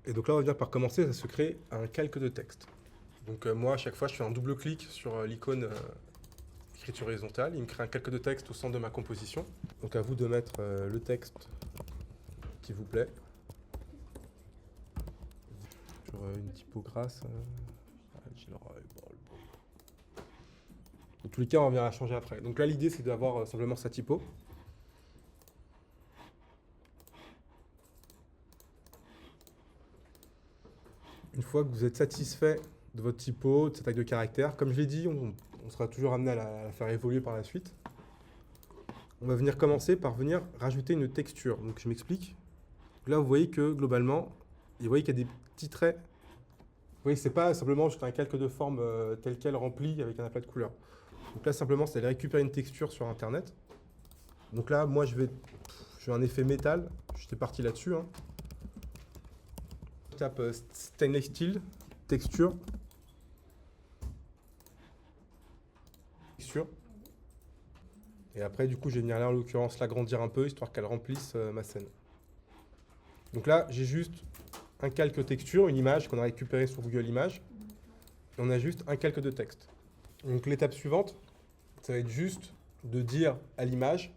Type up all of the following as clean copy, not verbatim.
Et donc là, on va venir par commencer, ça se crée un calque de texte. Donc moi, à chaque fois, je fais un double clic sur l'icône écriture horizontale. Il me crée un calque de texte au centre de ma composition. Donc à vous de mettre le texte qui vous plaît. Sur une typo grasse. Dans tous les cas, on va venir la changer après. Donc là, l'idée, c'est d'avoir simplement sa typo. Une fois que vous êtes satisfait de votre typo, de cette taille de caractère, comme je l'ai dit, on sera toujours amené à la faire évoluer par la suite. On va venir commencer par venir rajouter une texture. Donc je m'explique. Là, vous voyez que globalement, vous voyez qu'il y a des petits traits. Vous voyez que ce n'est pas simplement juste un calque de forme tel quel rempli avec un aplat de couleurs. Donc là, simplement, c'est d'aller récupérer une texture sur Internet. Donc là, moi, je vais un effet métal. J'étais parti là-dessus. Hein. Je tape Stainless Steel, texture. Et après, du coup, je vais venir là, en l'occurrence, l'agrandir un peu, histoire qu'elle remplisse ma scène. Donc là, j'ai juste un calque texture, une image qu'on a récupérée sur Google Images. Et on a juste un calque de texte. Donc l'étape suivante, ça va être juste de dire à l'image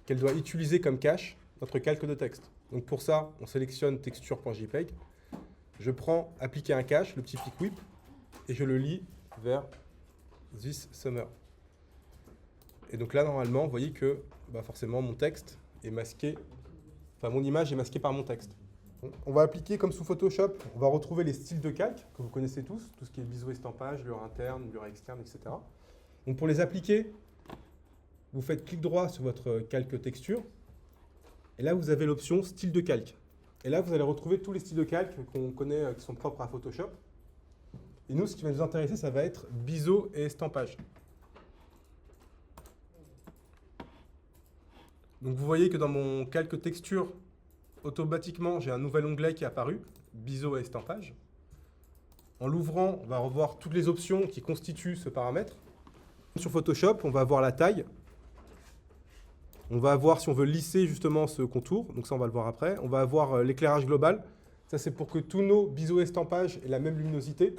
qu'elle doit utiliser comme cache notre calque de texte. Donc pour ça, on sélectionne texture.jpg. Je prends appliquer un cache, le petit pic whip, et je le lis vers this summer. Et donc là, normalement, vous voyez que forcément, mon texte est masqué, enfin mon image est masquée par mon texte. On va appliquer comme sous Photoshop, on va retrouver les styles de calque que vous connaissez tous, tout ce qui est biseau estampage, lueur interne, lueur externe, etc. Donc pour les appliquer, vous faites clic droit sur votre calque texture, et là vous avez l'option style de calque. Et là vous allez retrouver tous les styles de calque qu'on connaît, qui sont propres à Photoshop. Et nous, ce qui va nous intéresser, ça va être biseau et estampage. Donc vous voyez que dans mon calque texture, automatiquement, j'ai un nouvel onglet qui est apparu, biseau et estampage. En l'ouvrant, on va revoir toutes les options qui constituent ce paramètre. Sur Photoshop, on va avoir la taille. On va avoir si on veut lisser justement ce contour, donc ça on va le voir après. On va avoir l'éclairage global. Ça c'est pour que tous nos biseaux et estampages aient la même luminosité,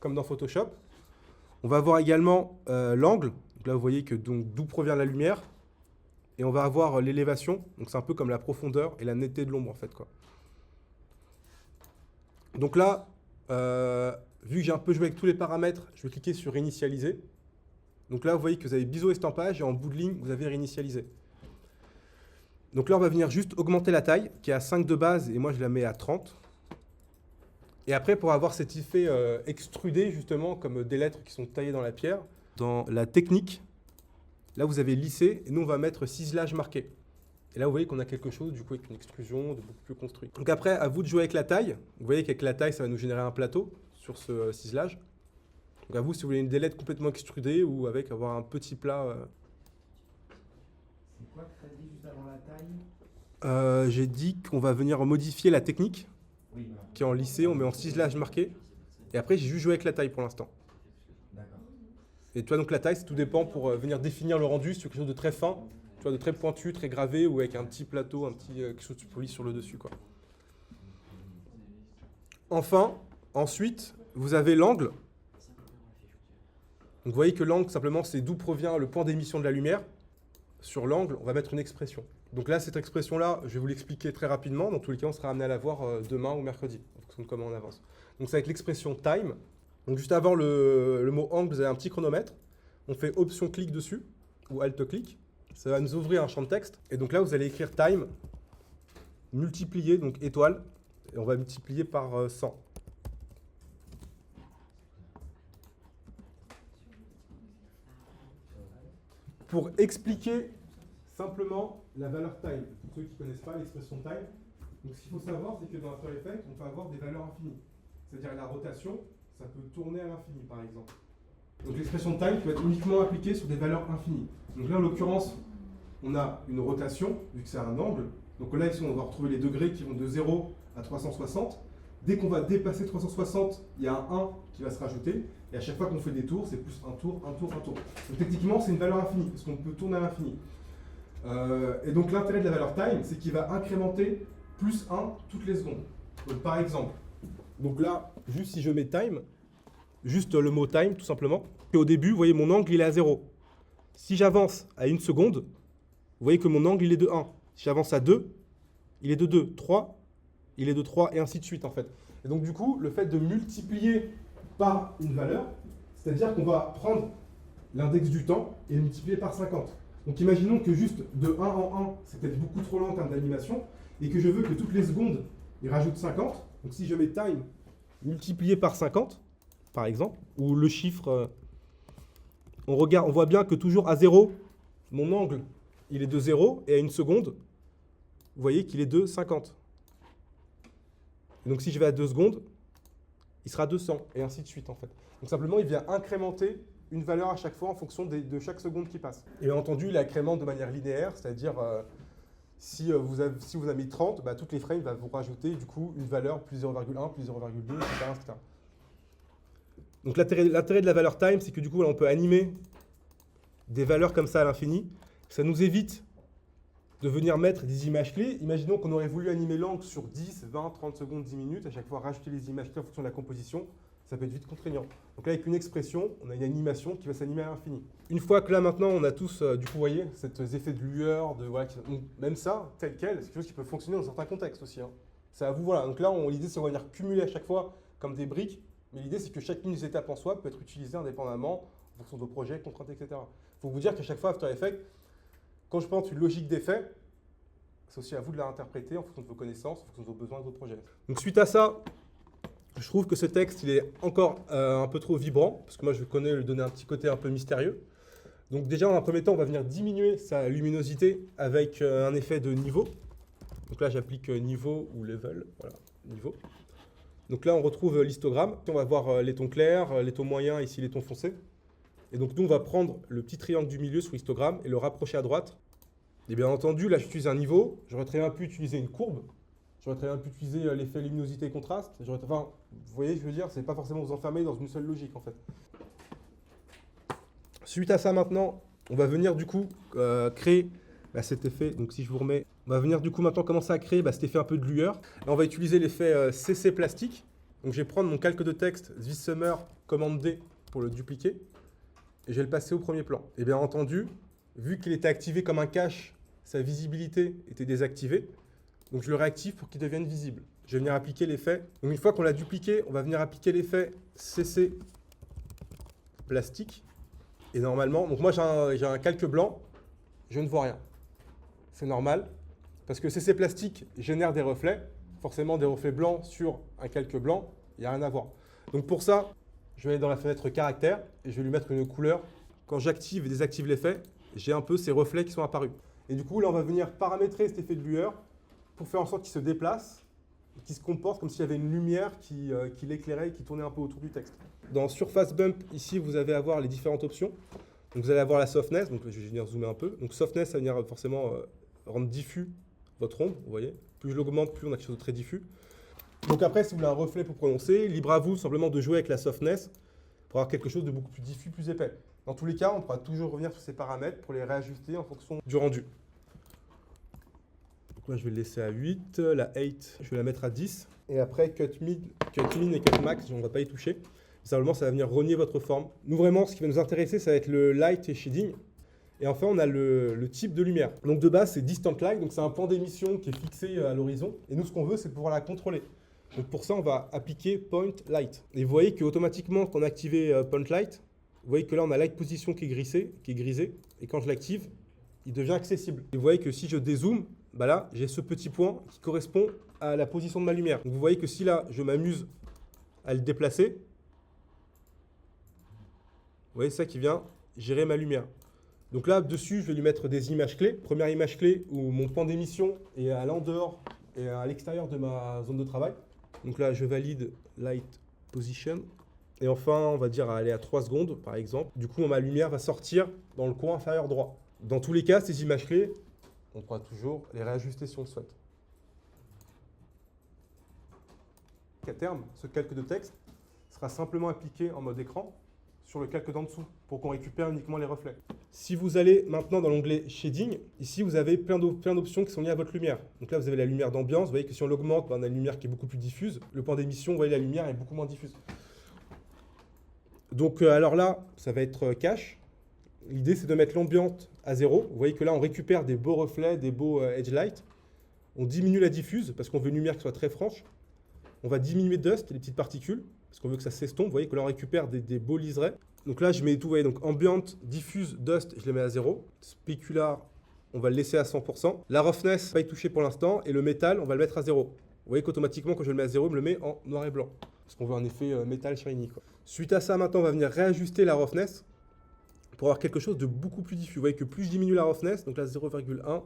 comme dans Photoshop. On va avoir également l'angle. Donc là vous voyez que d'où provient la lumière. Et on va avoir l'élévation, donc c'est un peu comme la profondeur et la netteté de l'ombre en fait, quoi. Donc là, vu que j'ai un peu joué avec tous les paramètres, je vais cliquer sur réinitialiser. Donc là, vous voyez que vous avez biseau estampage et en bout de ligne, vous avez réinitialisé. Donc là, on va venir juste augmenter la taille, qui est à 5 de base, et moi je la mets à 30. Et après, pour avoir cet effet extrudé, justement, comme des lettres qui sont taillées dans la pierre, dans la technique, là, vous avez lissé, et nous, on va mettre ciselage marqué. Et là, vous voyez qu'on a quelque chose, du coup, avec une extrusion de beaucoup plus construit. Donc après, à vous de jouer avec la taille. Vous voyez qu'avec la taille, ça va nous générer un plateau sur ce ciselage. Donc à vous, si vous voulez des lettres complètement extrudées ou avec avoir un petit plat. C'est quoi que tu as dit juste avant la taille? J'ai dit qu'on va venir modifier la technique, Oui, qui est en lissé, on met en ciselage marqué. Et après, j'ai juste joué avec la taille pour l'instant. d'accord. Et toi, donc la taille, tout dépend pour venir définir le rendu, si tu veux quelque chose de très fin, tu vois, de très pointu, très gravé, ou avec un petit plateau, quelque chose de poli sur le dessus, quoi. Enfin, ensuite, vous avez l'angle. Donc vous voyez que l'angle, simplement, c'est d'où provient le point d'émission de la lumière. Sur l'angle, on va mettre une expression. Donc là, cette expression-là, je vais vous l'expliquer très rapidement. Dans tous les cas, on sera amené à la voir demain ou mercredi, en fonction de comment on avance. Donc c'est avec l'expression time. Donc juste avant le mot angle, vous avez un petit chronomètre. On fait option clic dessus, ou alt clic. Ça va nous ouvrir un champ de texte. Et donc là, vous allez écrire time, multiplier, donc étoile, et on va multiplier par 100. Pour expliquer simplement la valeur time, pour ceux qui ne connaissent pas l'expression time, donc ce qu'il faut savoir, c'est que dans After Effects, on peut avoir des valeurs infinies. C'est-à-dire la rotation, ça peut tourner à l'infini, par exemple. Donc l'expression time peut être uniquement appliquée sur des valeurs infinies. Donc là, en l'occurrence, on a une rotation, vu que c'est un angle. Donc là, ici, on va retrouver les degrés qui vont de 0 à 360. Dès qu'on va dépasser 360, il y a un 1 qui va se rajouter. Et à chaque fois qu'on fait des tours, c'est plus un tour, un tour, un tour. Donc techniquement, c'est une valeur infinie, parce qu'on peut tourner à l'infini. Et donc l'intérêt de la valeur time, c'est qu'il va incrémenter plus 1 toutes les secondes. Donc par exemple, Donc là, juste si je mets time, juste le mot time tout simplement, et au début, vous voyez mon angle il est à 0. Si j'avance à 1 seconde, vous voyez que mon angle il est de 1. Si j'avance à 2, il est de 2. 3, il est de 3 et ainsi de suite en fait. Et donc du coup, le fait de multiplier par une valeur, c'est-à-dire qu'on va prendre l'index du temps et le multiplier par 50. Donc imaginons que juste de 1 en 1, c'est peut-être beaucoup trop lent en termes d'animation, et que je veux que toutes les secondes, il rajoute 50. Donc si je mets time multiplié par 50, par exemple, ou le chiffre, on voit bien que toujours à 0, mon angle, il est de 0, et à 1 seconde, vous voyez qu'il est de 50. Et donc si je vais à 2 secondes, il sera 200, et ainsi de suite en fait. Donc simplement, il vient incrémenter une valeur à chaque fois en fonction de chaque seconde qui passe. Et bien entendu, il incrémente de manière linéaire, c'est-à-dire si vous avez mis 30, bah, toutes les frames va vous rajouter du coup une valeur plus 0,1, plus 0,2, etc., etc. Donc l'intérêt de la valeur time, c'est que du coup, là, on peut animer des valeurs comme ça à l'infini. Ça nous évite de venir mettre des images clés. Imaginons qu'on aurait voulu animer l'angle sur 10, 20, 30 secondes, 10 minutes, à chaque fois rajouter les images clés en fonction de la composition. Ça peut être vite contraignant. Donc là, avec une expression, on a une animation qui va s'animer à l'infini. Une fois que là, maintenant, on a tous, du coup, vous voyez, ces effets de lueur, voilà, même ça, tel quel, c'est quelque chose qui peut fonctionner dans certains contextes aussi. Hein. C'est à vous, voilà. Donc là, l'idée, c'est qu'on va venir cumuler à chaque fois comme des briques, mais l'idée, c'est que chacune des étapes en soi peut être utilisée indépendamment en fonction de vos projets, contraintes, etc. Il faut vous dire qu'à chaque fois, After Effects, quand je pense une logique d'effet, c'est aussi à vous de la interpréter en fonction de vos connaissances, en fonction de vos besoins et de vos projets. Donc suite à ça, je trouve que ce texte, il est encore un peu trop vibrant, parce que moi, je connais lui donner un petit côté un peu mystérieux. Donc déjà, dans un premier temps, on va venir diminuer sa luminosité avec un effet de niveau. Donc là, j'applique niveau ou level, voilà, niveau. Donc là, on retrouve l'histogramme. On va voir les tons clairs, les tons moyens, ici les tons foncés. Et donc nous, on va prendre le petit triangle du milieu sur l'histogramme et le rapprocher à droite. Et bien entendu, là, j'utilise un niveau. J'aurais très bien pu utiliser une courbe. J'aurais très bien pu utiliser l'effet luminosité et contraste. Enfin, vous voyez, je veux dire, c'est pas forcément vous enfermer dans une seule logique, en fait. Suite à ça, maintenant, on va venir, du coup, créer cet effet. Donc, si je vous remets, on va venir, du coup, maintenant commencer à créer cet effet un peu de lueur. Là, on va utiliser l'effet CC plastique. Donc, je vais prendre mon calque de texte, This Summer, commande D, pour le dupliquer. Et je vais le passer au premier plan. Et bien entendu, vu qu'il était activé comme un cache, sa visibilité était désactivée. Donc je le réactive pour qu'il devienne visible. Je vais venir appliquer l'effet. Donc une fois qu'on l'a dupliqué, on va venir appliquer l'effet CC plastique. Et normalement, donc moi j'ai un calque blanc, je ne vois rien. C'est normal, parce que CC plastique génère des reflets. Forcément des reflets blancs sur un calque blanc, il n'y a rien à voir. Donc pour ça, je vais aller dans la fenêtre caractère et je vais lui mettre une couleur. Quand j'active et désactive l'effet, j'ai un peu ces reflets qui sont apparus. Et du coup, là, on va venir paramétrer cet effet de lueur pour faire en sorte qu'il se déplace et qu'il se comporte comme s'il y avait une lumière qui l'éclairait et qui tournait un peu autour du texte. Dans Surface Bump, ici, vous allez avoir les différentes options. Donc, vous allez avoir la softness. Donc, je vais venir zoomer un peu. Donc, softness, ça va venir forcément rendre diffus votre ombre. Vous voyez, plus je l'augmente, plus on a quelque chose de très diffus. Donc, après, si vous voulez un reflet pour prononcer, libre à vous simplement de jouer avec la softness pour avoir quelque chose de beaucoup plus diffus, plus épais. Dans tous les cas, on pourra toujours revenir sur ces paramètres pour les réajuster en fonction du rendu. Donc là, je vais le laisser à 8. La 8, je vais la mettre à 10. Et après, cut min et cut max, on ne va pas y toucher. Simplement, ça va venir renier votre forme. Nous, vraiment, ce qui va nous intéresser, ça va être le light et shading. Et enfin, on a le type de lumière. Donc de base, c'est distant light. Donc c'est un point d'émission qui est fixé à l'horizon. Et nous, ce qu'on veut, c'est pouvoir la contrôler. Donc pour ça, on va appliquer point light. Et vous voyez qu'automatiquement, quand on a activé point light, vous voyez que là, on a light position qui est grisée. Et quand je l'active, il devient accessible. Et vous voyez que si je dézoome, bah là, j'ai ce petit point qui correspond à la position de ma lumière. Donc vous voyez que si là, je m'amuse à le déplacer, vous voyez ça qui vient gérer ma lumière. Donc là, dessus, je vais lui mettre des images clés. Première image clé où mon point d'émission est à l'en-dehors et à l'extérieur de ma zone de travail. Donc là, je valide light position. Et enfin, on va dire aller à 3 secondes, par exemple. Du coup, ma lumière va sortir dans le coin inférieur droit. Dans tous les cas, ces images clés, on pourra toujours les réajuster si on le souhaite. À terme, ce calque de texte sera simplement appliqué en mode écran. sur le calque d'en dessous pour qu'on récupère uniquement les reflets. Si vous allez maintenant dans l'onglet Shading, ici vous avez plein d'options qui sont liées à votre lumière. Donc là vous avez la lumière d'ambiance, vous voyez que si on l'augmente, on a une lumière qui est beaucoup plus diffuse. Le point d'émission, vous voyez la lumière est beaucoup moins diffuse. Donc alors là, ça va être cache. L'idée c'est de mettre l'ambiance à 0. Vous voyez que là on récupère des beaux reflets, des beaux edge light. On diminue la diffuse parce qu'on veut une lumière qui soit très franche. On va diminuer dust, les petites particules, parce qu'on veut que ça s'estompe. Vous voyez que là on récupère des beaux liserés. Donc là je mets tout, vous voyez, donc ambient, diffuse, dust, je les mets à 0. Specular, on va le laisser à 100%. La roughness, pas y toucher pour l'instant. Et le métal, on va le mettre à 0. Vous voyez qu'automatiquement quand je le mets à 0, il me le met en noir et blanc. Parce qu'on veut un effet métal shiny, quoi. Suite à ça, maintenant on va venir réajuster la roughness pour avoir quelque chose de beaucoup plus diffus. Vous voyez que plus je diminue la roughness, donc là 0,1,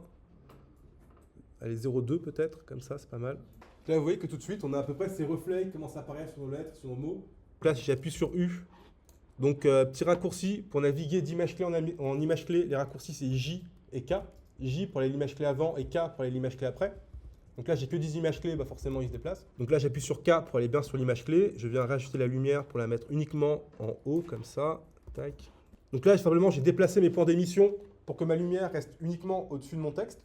allez 0,2 peut-être, comme ça c'est pas mal. Là vous voyez que tout de suite on a à peu près ces reflets qui commencent à apparaître sur nos lettres, sur nos mots. Donc là si j'appuie sur U, donc petit raccourci pour naviguer d'image clé en image clé, les raccourcis c'est J et K. J pour aller l'image clé avant et K pour aller l'image clé après. Donc là j'ai que 10 images clés, bah forcément ils se déplacent. Donc là j'appuie sur K pour aller bien sur l'image clé, je viens rajouter la lumière pour la mettre uniquement en haut comme ça, tac. Donc là, simplement, j'ai déplacé mes points d'émission pour que ma lumière reste uniquement au-dessus de mon texte.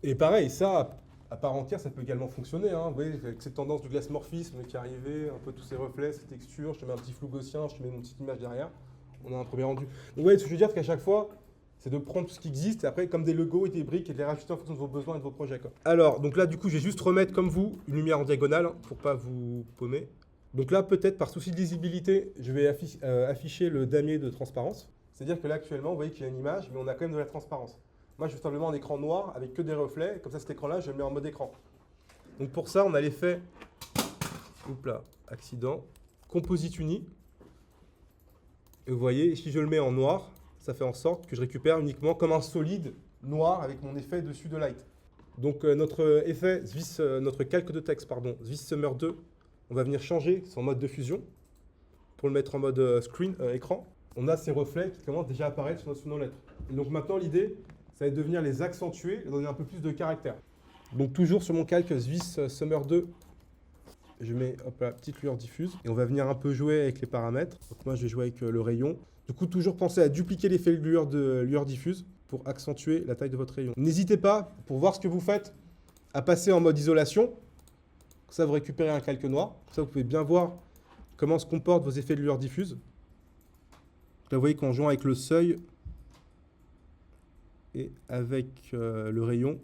Et pareil, ça, à part entière, ça peut également fonctionner. Hein. Vous voyez, avec cette tendance du glace-morphisme qui est arrivée, un peu tous ces reflets, ces textures, je te mets un petit flou gaussien, je te mets une petite image derrière, on a un premier rendu. Donc vous voyez, ce que je veux dire, c'est qu'à chaque fois, c'est de prendre tout ce qui existe, et après, comme des logos et des briques, et de les rajouter en fonction de vos besoins et de vos projets, quoi. Alors, donc là, du coup, je vais juste remettre, comme vous, une lumière en diagonale, pour pas vous paumer. Donc là, peut-être par souci de lisibilité, je vais afficher le damier de transparence. C'est-à-dire que là, actuellement, vous voyez qu'il y a une image, mais on a quand même de la transparence. Moi, je veux simplement un écran noir avec que des reflets. Comme ça, cet écran-là, je le mets en mode écran. Donc pour ça, on a l'effet, oups là, accident, Composite Uni. Et vous voyez, si je le mets en noir, ça fait en sorte que je récupère uniquement comme un solide noir avec mon effet dessus de light. Donc notre effet, notre calque de texte, pardon, Swiss Summer 2, on va venir changer son mode de fusion pour le mettre en mode screen, écran. On a ces reflets qui commencent déjà à apparaître sur nos lettres. Et donc maintenant, l'idée, ça va être de venir les accentuer et donner un peu plus de caractère. Donc toujours sur mon calque Swiss Summer 2, je mets hop là, petite lueur diffuse. Et on va venir un peu jouer avec les paramètres. Donc moi, je vais jouer avec le rayon. Du coup, toujours penser à dupliquer l'effet de lueur diffuse pour accentuer la taille de votre rayon. N'hésitez pas, pour voir ce que vous faites, à passer en mode isolation. Ça, vous récupérez un calque noir. Ça, vous pouvez bien voir comment se comportent vos effets de lueur diffuse. Là, vous voyez qu'en jouant avec le seuil et avec le rayon.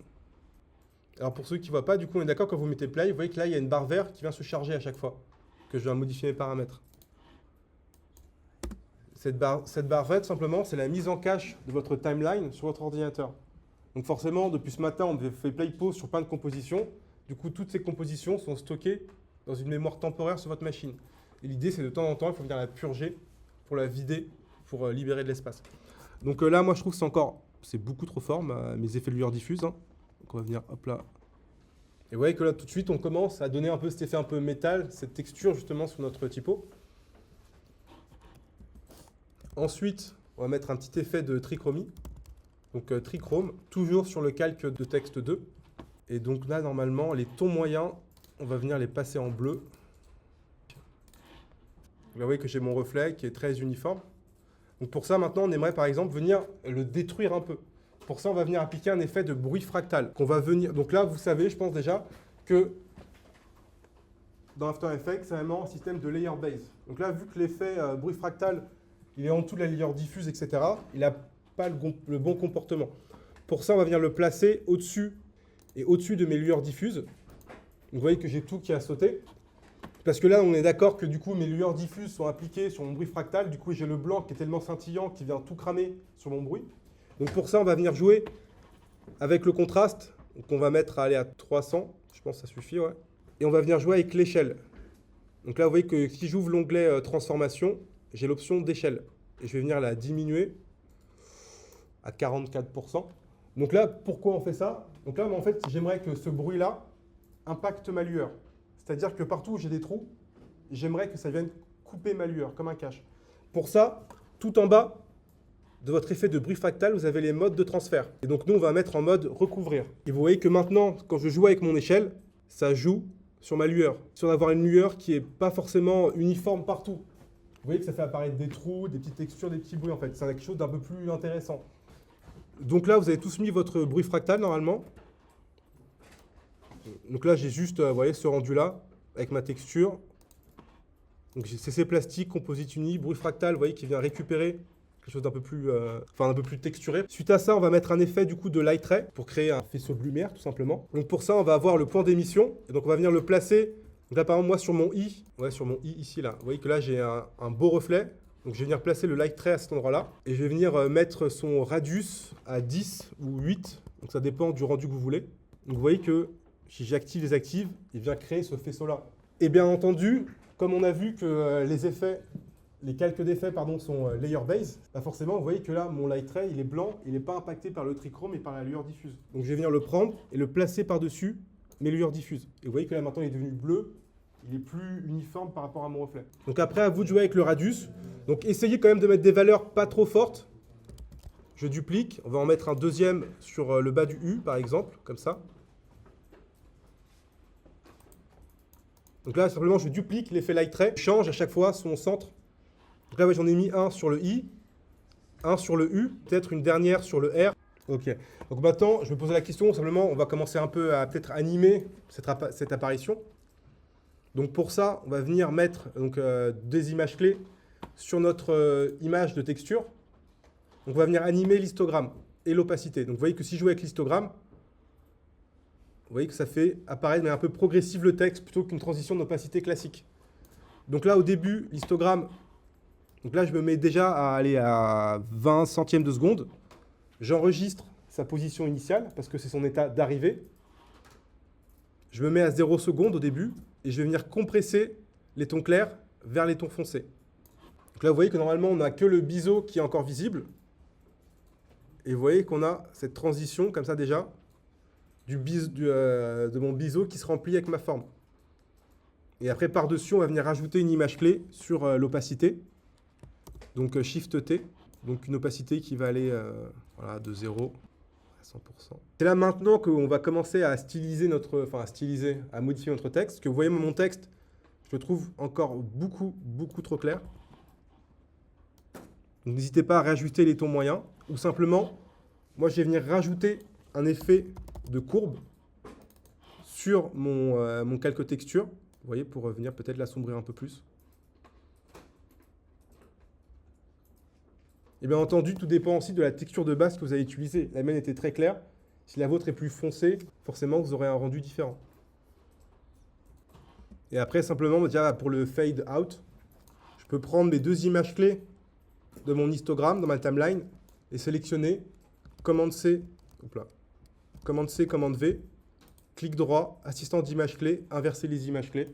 Alors, pour ceux qui ne voient pas, du coup, on est d'accord, quand vous mettez play, vous voyez que là, il y a une barre verte qui vient se charger à chaque fois que je viens modifier mes paramètres. Cette barre verte, simplement, c'est la mise en cache de votre timeline sur votre ordinateur. Donc forcément, depuis ce matin, on fait play pause sur plein de compositions. Du coup, toutes ces compositions sont stockées dans une mémoire temporaire sur votre machine. Et l'idée, c'est de temps en temps, il faut venir la purger pour la vider, pour libérer de l'espace. Donc là, moi, je trouve que c'est beaucoup trop fort, mes effets de lueur diffuse. Hein. Donc on va venir, hop là. Et vous voyez que là, tout de suite, on commence à donner un peu cet effet un peu métal, cette texture justement sur notre typo. Ensuite, on va mettre un petit effet de trichromie. Donc trichrome, toujours sur le calque de texte 2. Et donc là, normalement, les tons moyens, on va venir les passer en bleu. Là, vous voyez que j'ai mon reflet qui est très uniforme. Donc pour ça, maintenant, on aimerait par exemple venir le détruire un peu. Pour ça, on va venir appliquer un effet de bruit fractal. Donc là, vous savez, je pense déjà, que dans After Effects, c'est vraiment un système de layer base. Donc là, vu que l'effet bruit fractal, il est en dessous de la layer diffuse, etc., il n'a pas le bon comportement. Pour ça, on va venir le placer au-dessus et au-dessus de mes lueurs diffuses. Donc vous voyez que j'ai tout qui a sauté. Parce que là, on est d'accord que du coup, mes lueurs diffuses sont appliquées sur mon bruit fractal. Du coup, j'ai le blanc qui est tellement scintillant qui vient tout cramer sur mon bruit. Donc pour ça, on va venir jouer avec le contraste. Donc on va mettre à aller à 300. Je pense que ça suffit, ouais. Et on va venir jouer avec l'échelle. Donc là, vous voyez que si j'ouvre l'onglet transformation, j'ai l'option d'échelle. Et je vais venir la diminuer à 44%. Donc là, pourquoi on fait ça? Donc là, en fait, j'aimerais que ce bruit-là impacte ma lueur. C'est-à-dire que partout où j'ai des trous, j'aimerais que ça vienne couper ma lueur, comme un cache. Pour ça, tout en bas de votre effet de bruit fractal, vous avez les modes de transfert. Et donc nous, on va mettre en mode recouvrir. Et vous voyez que maintenant, quand je joue avec mon échelle, ça joue sur ma lueur. Sur d'avoir une lueur qui n'est pas forcément uniforme partout. Vous voyez que ça fait apparaître des trous, des petites textures, des petits bruits en fait. C'est quelque chose d'un peu plus intéressant. Donc là, vous avez tous mis votre bruit fractal normalement. Donc là, j'ai juste, vous voyez, ce rendu-là, avec ma texture. Donc c'est CC plastique, composite uni, bruit fractal, vous voyez, qui vient récupérer quelque chose d'un peu plus, un peu plus texturé. Suite à ça, on va mettre un effet du coup de light ray pour créer un faisceau de lumière, tout simplement. Donc pour ça, on va avoir le point d'émission. Et donc on va venir le placer. Donc là, par exemple, moi, sur mon i, sur mon i ici, là, vous voyez que là, j'ai un beau reflet. Donc je vais venir placer le light ray à cet endroit-là. Et je vais venir mettre son radius à 10 ou 8. Donc ça dépend du rendu que vous voulez. Donc vous voyez que si j'active, désactive, il vient créer ce faisceau-là. Et bien entendu, comme on a vu que les calques d'effets sont layer based, bah forcément vous voyez que là mon light ray il est blanc, il n'est pas impacté par le trichrome mais par la lueur diffuse. Donc je vais venir le prendre et le placer par-dessus mes lueurs diffuses. Et vous voyez que là maintenant il est devenu bleu, il est plus uniforme par rapport à mon reflet. Donc après à vous de jouer avec le radius. Donc essayez quand même de mettre des valeurs pas trop fortes. Je duplique, on va en mettre un deuxième sur le bas du U par exemple, comme ça. Donc là, simplement, je duplique l'effet light ray, je change à chaque fois son centre. Donc là, ouais, j'en ai mis un sur le I, un sur le U, peut-être une dernière sur le R. Ok. Donc maintenant, je vais poser la question, simplement, on va commencer un peu à peut-être animer cette apparition. Donc pour ça, on va venir mettre des images clés sur notre image de texture. Donc on va venir animer l'histogramme et l'opacité. Donc vous voyez que si je joue avec l'histogramme, vous voyez que ça fait apparaître mais un peu progressif le texte plutôt qu'une transition d'opacité classique. Donc là, au début, l'histogramme, donc là, je me mets déjà à aller à 20 centièmes de seconde. J'enregistre sa position initiale parce que c'est son état d'arrivée. Je me mets à 0 secondes au début et je vais venir compresser les tons clairs vers les tons foncés. Donc là, vous voyez que normalement, on n'a que le biseau qui est encore visible. Et vous voyez qu'on a cette transition comme ça déjà de mon biseau qui se remplit avec ma forme. Et après, par-dessus, on va venir rajouter une image clé sur l'opacité. Donc Shift T, donc une opacité qui va aller de 0 à 100%. C'est là maintenant qu'on va commencer à styliser à modifier notre texte. Parce que vous voyez, mon texte, je le trouve encore beaucoup trop clair. Donc n'hésitez pas à rajouter les tons moyens. Ou simplement, moi je vais venir rajouter un effet de courbe sur mon calque texture. Vous voyez, pour venir peut-être l'assombrir un peu plus. Et bien entendu, tout dépend aussi de la texture de base que vous allez utiliser. La mienne était très claire. Si la vôtre est plus foncée, forcément, vous aurez un rendu différent. Et après, simplement, déjà pour le fade out, je peux prendre mes deux images clés de mon histogramme dans ma timeline et sélectionner commande C, commande C, commande V, clic droit, assistant d'image clé, inverser les images clés.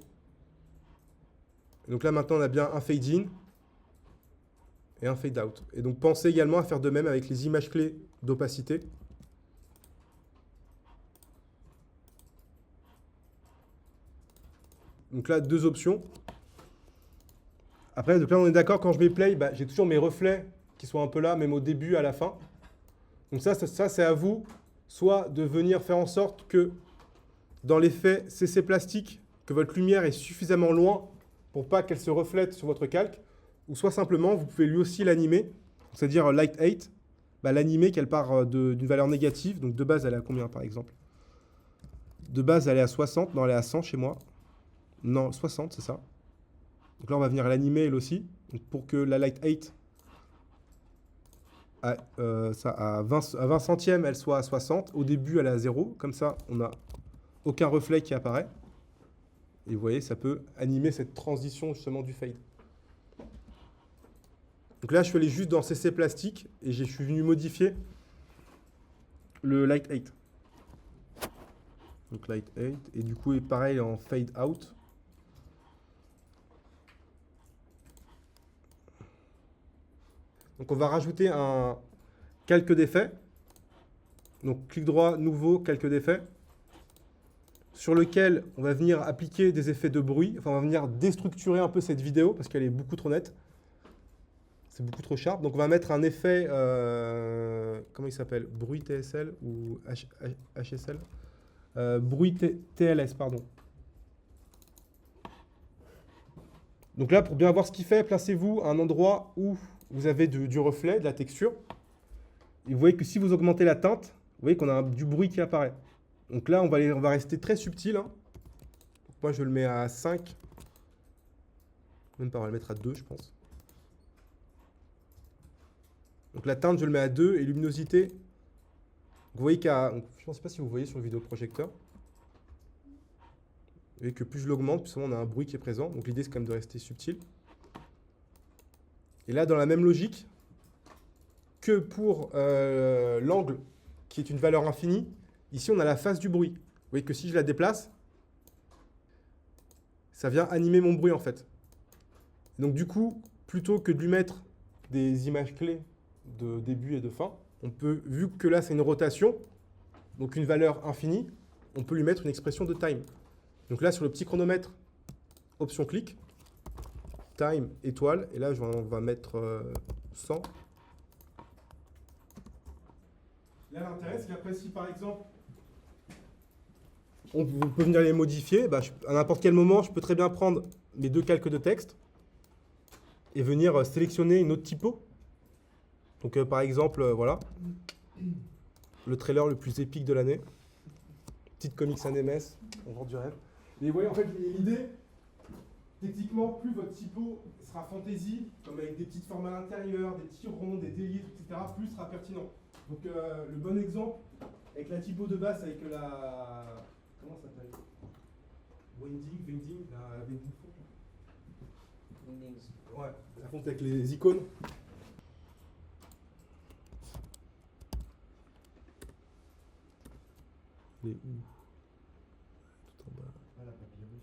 Et donc là, maintenant, on a bien un fade in et un fade out. Et donc, pensez également à faire de même avec les images clés d'opacité. Donc là, deux options. Après, donc là, on est d'accord, quand je mets play, j'ai toujours mes reflets qui sont un peu là, même au début, à la fin. Donc ça c'est à vous, soit de venir faire en sorte que dans l'effet CC plastique, que votre lumière est suffisamment loin pour pas qu'elle se reflète sur votre calque, ou soit simplement, vous pouvez lui aussi l'animer, c'est-à-dire light 8, l'animer qu'elle part d'une valeur négative. Donc de base, elle est à combien par exemple? De base, elle est à 60, non, elle est à 100 chez moi. Non, 60, c'est ça. Donc là, on va venir l'animer elle aussi, donc pour que la light 8 à 20 centièmes, elle soit à 60. Au début, elle est à 0. Comme ça, on n'a aucun reflet qui apparaît. Et vous voyez, ça peut animer cette transition justement du fade. Donc là, je suis allé juste dans CC plastique et je suis venu modifier le light 8. Donc light 8. Et du coup, pareil en fade out. Donc on va rajouter un calque d'effet. Donc clic droit, nouveau, calque d'effet. Sur lequel on va venir appliquer des effets de bruit. Enfin, on va venir déstructurer un peu cette vidéo parce qu'elle est beaucoup trop nette. C'est beaucoup trop sharp. Donc on va mettre un effet, comment il s'appelle? Bruit TSL ou HSL? Bruit TLS, pardon. Donc là, pour bien voir ce qu'il fait, placez-vous à un endroit où vous avez du reflet, de la texture. Et vous voyez que si vous augmentez la teinte, vous voyez qu'on a du bruit qui apparaît. Donc là, on va rester très subtil. Hein. Donc moi, je le mets à 5. Même pas, on va le mettre à 2, je pense. Donc la teinte, je le mets à 2 et luminosité. Vous voyez qu'à... Je ne sais pas si vous voyez sur le vidéoprojecteur. Vous voyez que plus je l'augmente, plus on a un bruit qui est présent. Donc l'idée, c'est quand même de rester subtil. Et là, dans la même logique que pour l'angle, qui est une valeur infinie, ici, on a la phase du bruit. Vous voyez que si je la déplace, ça vient animer mon bruit, en fait. Donc du coup, plutôt que de lui mettre des images clés de début et de fin, on peut, vu que là, c'est une rotation, donc une valeur infinie, on peut lui mettre une expression de time. Donc là, sur le petit chronomètre, option clic, time, étoile, et là, on va mettre 100. Là, l'intérêt, c'est qu'après, si par exemple, on peut venir les modifier, bah, à n'importe quel moment, je peux très bien prendre mes 2 calques de texte et venir sélectionner une autre typo. Donc, par exemple, voilà, le trailer le plus épique de l'année. Petite comics NMS, on vend du rêve. Et vous voyez, en fait, l'idée, techniquement, plus votre typo sera fantasy, comme avec des petites formes à l'intérieur, des petits ronds, des délires, etc., plus sera pertinent. Donc, le bon exemple, avec la typo de base, avec la... Comment ça s'appelle? Winding, la Winding. Ouais, la fonte avec les icônes. Les où? Tout en bas. Ah, la papyrus.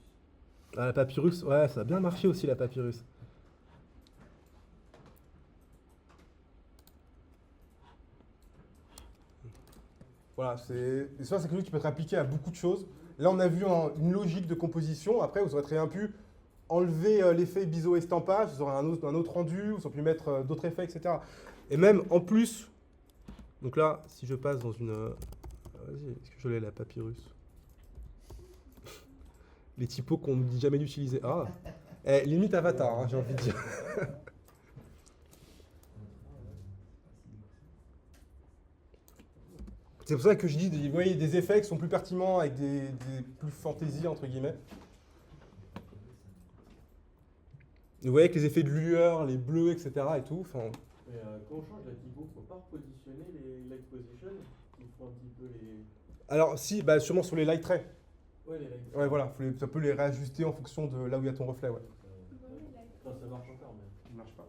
Ah, la papyrus, ouais, ça a bien marché aussi, la papyrus. Voilà, et ça, c'est quelque chose qui peut être appliqué à beaucoup de choses. Là, on a vu une logique de composition. Après, vous aurez très bien pu enlever l'effet biseau-estampage, vous aurez un autre rendu, vous aurez pu mettre d'autres effets, etc. Et même, en plus, donc là, si je passe dans une... Vas-y, est-ce que je l'ai, la papyrus? Les typos qu'on ne dit jamais d'utiliser. Ah, limite Avatar, hein, j'ai envie de dire. C'est pour ça que je dis, vous voyez, des effets qui sont plus pertinents avec des plus fantaisie, entre guillemets. Vous voyez que les effets de lueur, les bleus, etc. et tout. Mais quand on change la typo, il ne faut pas repositionner les light position. Il faut un petit peu les... Alors si, bah, sûrement sur les light traits. Ouais, les light. Ouais, voilà, ça peut les réajuster en fonction de là où il y a ton reflet, ouais. Ça marche encore, mais... Ça marche pas.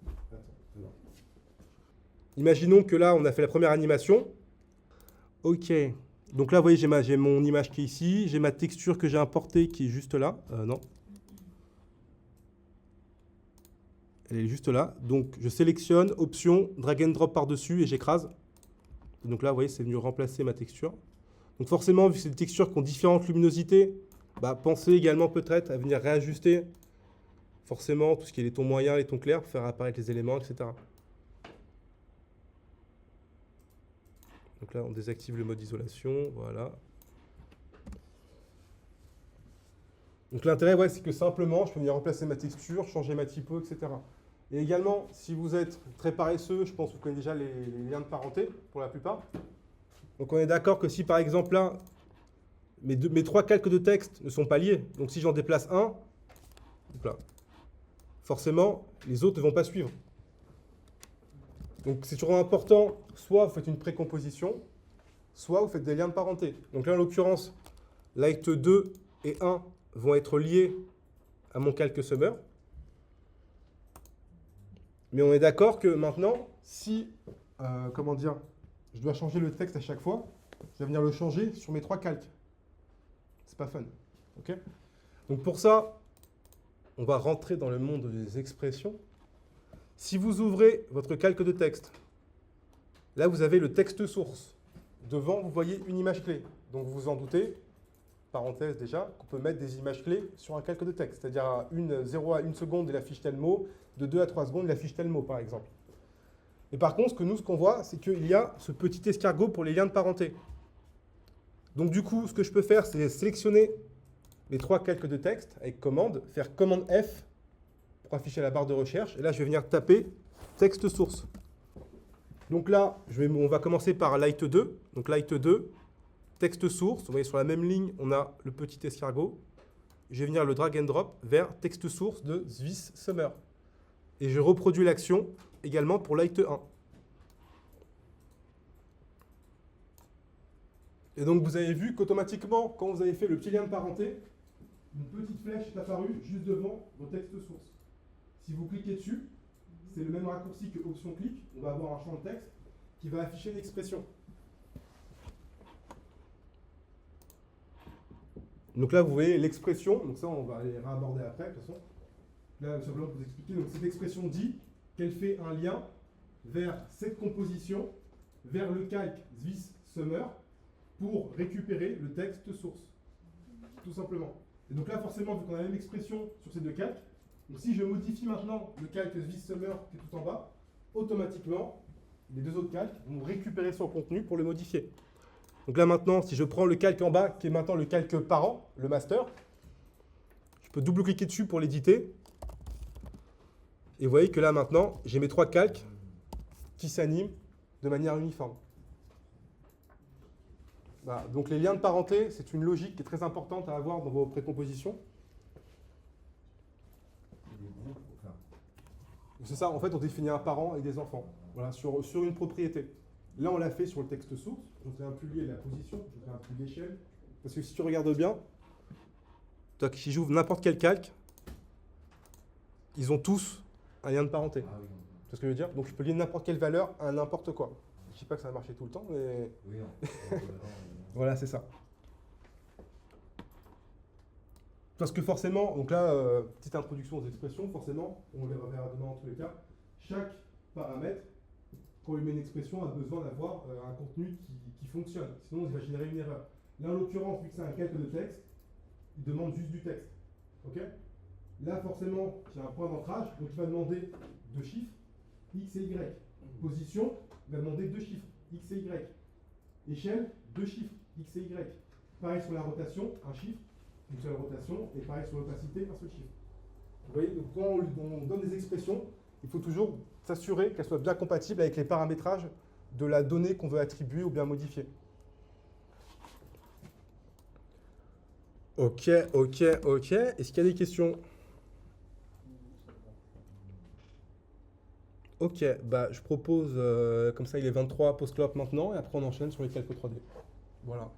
Attends, imaginons que là, on a fait la première animation. Ok. Donc là, vous voyez, j'ai mon image qui est ici. J'ai ma texture que j'ai importée qui est juste là. Non. Elle est juste là. Donc, je sélectionne, option, drag and drop par-dessus et j'écrase. Donc là, vous voyez, c'est venu remplacer ma texture. Donc forcément, vu que c'est des textures qui ont différentes luminosités, bah, pensez également peut-être à venir réajuster forcément tout ce qui est les tons moyens, les tons clairs, pour faire apparaître les éléments, etc. Donc là, on désactive le mode isolation, voilà. Donc l'intérêt, ouais, c'est que simplement, je peux venir remplacer ma texture, changer ma typo, etc. Et également, si vous êtes très paresseux, je pense que vous connaissez déjà les liens de parenté, pour la plupart. Donc on est d'accord que si par exemple là, mes 3 calques de texte ne sont pas liés, donc si j'en déplace un, donc là, forcément, les autres ne vont pas suivre. Donc c'est toujours important, soit vous faites une précomposition, soit vous faites des liens de parenté. Donc là, en l'occurrence, light 2 et 1 vont être liés à mon calque summer. Mais on est d'accord que maintenant, si, comment dire, je dois changer le texte à chaque fois, je vais venir le changer sur mes 3 calques. C'est pas fun. Ok ? Donc pour ça, on va rentrer dans le monde des expressions. Si vous ouvrez votre calque de texte, là vous avez le texte source. Devant, vous voyez une image clé. Donc vous vous en doutez, parenthèse déjà, qu'on peut mettre des images clés sur un calque de texte. C'est-à-dire à 0 à 1 seconde, il affiche tel mot, de 2 à 3 secondes, il affiche tel mot, par exemple. Et par contre, ce qu'on voit, c'est qu'il y a ce petit escargot pour les liens de parenté. Donc du coup, ce que je peux faire, c'est sélectionner les 3 calques de texte avec commande, faire commande F pour afficher la barre de recherche. Et là, je vais venir taper texte source. Donc là, on va commencer par Light 2. Donc Light 2, texte source. Vous voyez, sur la même ligne, on a le petit escargot. Je vais venir le drag and drop vers texte source de Swiss Summer. Et je reproduis l'action également pour Light 1. Et donc, vous avez vu qu'automatiquement, quand vous avez fait le petit lien de parenté, une petite flèche est apparue juste devant vos textes sources. Si vous cliquez dessus, c'est le même raccourci que option clic. On va avoir un champ de texte qui va afficher l'expression. Donc là, vous voyez l'expression. Donc ça, on va les réaborder après, de toute façon. Là, simplement pour vous expliquer. Donc cette expression dit qu'elle fait un lien vers cette composition, vers le calque Swiss Summer, pour récupérer le texte source. Tout simplement. Et donc là, forcément, vu qu'on a la même expression sur ces 2 calques, donc si je modifie maintenant le calque Swiss Summer qui est tout en bas, automatiquement, les 2 autres calques vont récupérer son contenu pour le modifier. Donc là maintenant, si je prends le calque en bas, qui est maintenant le calque parent, le master, je peux double-cliquer dessus pour l'éditer. Et vous voyez que là maintenant, j'ai mes 3 calques qui s'animent de manière uniforme. Voilà. Donc les liens de parenté, c'est une logique qui est très importante à avoir dans vos précompositions. C'est ça, en fait, on définit un parent et des enfants, voilà, sur une propriété. Là, on l'a fait sur le texte source. Je ne vais plus lier la position, je ne vais plus l'échelle. Parce que si tu regardes bien, si j'ouvre n'importe quel calque, ils ont tous un lien de parenté. Ah oui. C'est ce que je veux dire? Donc je peux lier n'importe quelle valeur à n'importe quoi. Je ne dis pas que ça va marcher tout le temps, mais... Oui, Voilà, c'est ça. Parce que forcément, donc là, petite introduction aux expressions, forcément, on les reverra demain en tous les cas, chaque paramètre, quand il met une expression, a besoin d'avoir un contenu qui fonctionne. Sinon, il va générer une erreur. Là, en l'occurrence, vu que c'est un calque de texte, il demande juste du texte. OK? Là, forcément, il y a un point d'ancrage, donc il va demander 2 chiffres, X et Y. Position, il va demander 2 chiffres, X et Y. Échelle, 2 chiffres, X et Y. Pareil sur la rotation, un chiffre, une seule rotation, et pareil sur l'opacité, un seul chiffre. Vous voyez, donc quand on donne des expressions, il faut toujours s'assurer qu'elles soient bien compatibles avec les paramétrages de la donnée qu'on veut attribuer ou bien modifier. Ok. Est-ce qu'il y a des questions? Ok, bah je propose, comme ça il est 23, pause clope maintenant, et après on enchaîne sur les calques 3D. Voilà.